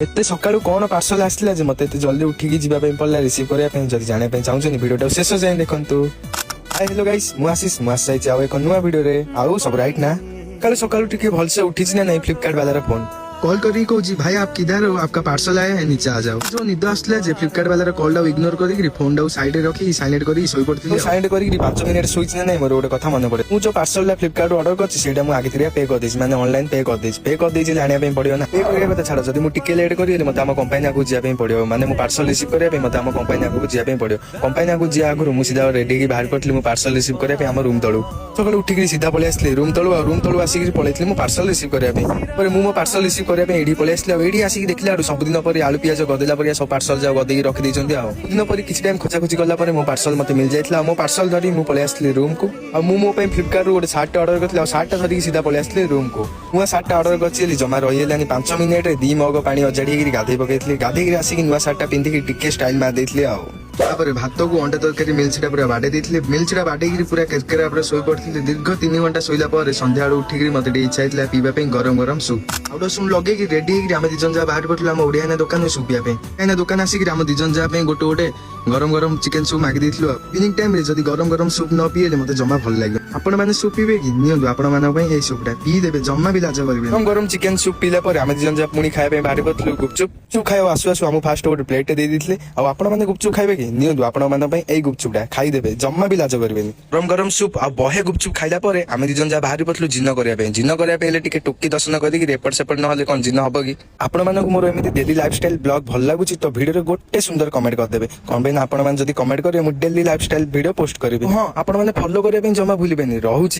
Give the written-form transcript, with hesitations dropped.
एते सकाळू कौन पार्सल आसला जे मते एते जल्दी उठिकी जीवा पे पड़ला रिसीव करिया पे जदी जाने पे चाहूछनी वीडियो शेष जाए देखंतु। हाय हेलो गाइस मु आशीष जाई आउ एक नुआ वीडियो रे आउ सब राइट ना काल सकाळू टिके भलसे उठिछि ना नहीं फ्लिपकार्ट वाला रा फोन कॉल करी को जी भाई आप किधर हो, आपका पार्सल आया है, नीचे आ जाओ। जो निद आसला जे फ्लिपकार्ट वाला कॉल डाउ इग्नोर करी फोन डाउ साइड रे रखी साइलेंट करी सोई पड़ती साइलेंट करी 5 मिनिट सोइछ ना नहीं मोर गोटे कथा मन पड़े मु जो पार्सल ला फ्लिपकार्ट ऑर्डर करछि सेटा मु आगे थिरिया पे कर देछि माने ऑनलाइन पे कर देछि जानिया पे पड़ियो ना पे करिया कथा छाड़ जदी मु टिके लेट करी मते हम कंपनी को जिया पे पड़ियो माने मु पार्सल रिसीव करिया पे मते हम कंपनी को जिया पे पड़ियो कंपनी को जिया आगु मु सीधा रेडी की बाहर करथली मु पार्सल रिसीव करिया पे हम रूम तळु सकाळ उठिकी सीधा पळे आसली रूम तळु आसी पळेथली मु पार्सल रिसीव करिया पे पर मु मो पार्सल रिसीव करिया पे एडी पळे एडी आसिक देखला सबुदिन पर आलू पियाज गदेला पर सब पार्सल जाओ गदेकी रखी देछन्ती आ दिन पर किछि टाइम खोजा खोजी करला पर मो पार्सल मते मिल जाइतला मो पार्सल धरी मु पळे आसली रूम को आ मो पे फ्लिपकार्ट रो गोटे शर्ट ऑर्डर करथला शर्ट धरी सीधा पळे आसली रूम को मु शर्ट ऑर्डर करछि जमा रहिलानी 5 मिनिट रे 2 मग पानी अजाडी गिरी गाधै पकेथली गाधै गिरी आसिक नुवा शर्ट पिंधि की टिके स्टाइल मार देथली आ तापर भात को अंडा तरकारी मिलछिटा पूरा बाडे देथले मिलछिटा बाडे गिरी पूरा केरकेरा पूरा सोई पड़थले दीर्घ 3 घंटा सोइला पर संध्या आडू उठिगिरी मते टे इच्छा हितला पीबा पे गरम गरम सूप आउडो सुन लगे कि रेडी गिरी हम दिजन जा बाहर पड़थला हम ओडिया ना दुकान में सूप पिया पे एना दुकान आसी गिरी हम दिजन जा पे गोटे गरम गरम चिकन सूप मागी देथलो इवनिंग टाइम रे जदी गरम गरम सूप न पिएले मते जमा भल लागे आपण माने सूप पीबे कि नियंदु आपण माने पई ए सूपटा पी देबे जम्मा भी लाज करबे गरम गरम चिकन सूप पीला पर हम दिजन जा पुणी खाए पे बाहर पड़थलो गुपचुप चुप खायो आसु आसु हम फास्ट गोटे प्लेट दे दिथले आ आपण माने गुपचुप खाइबे कि नियंदु आपण माने पई ए गुपचुपटा खाई देबे जम्मा भी लाज करबेनी गरम गरम सूप आ बहे गुपचुप खाइला पर हम दिजन जा बाहर पड़थलो जिन्न करिया पे ले टिके टुक्की दर्शन करी कि एपट सेपट न हले कोन जिन्न हबो कि आपण माने को मोर एमिति डेली लाइफस्टाइल ब्लॉग भल लागुची तो वीडियो रे गोटे सुंदर कमेंट कर देबे कोन बेन आपण माने जदी कमेंट करियो मु डेली लाइफस्टाइल वीडियो पोस्ट करबे हां आपण माने फॉलो करिया पे जम्मा भूलिबेनी रहूची।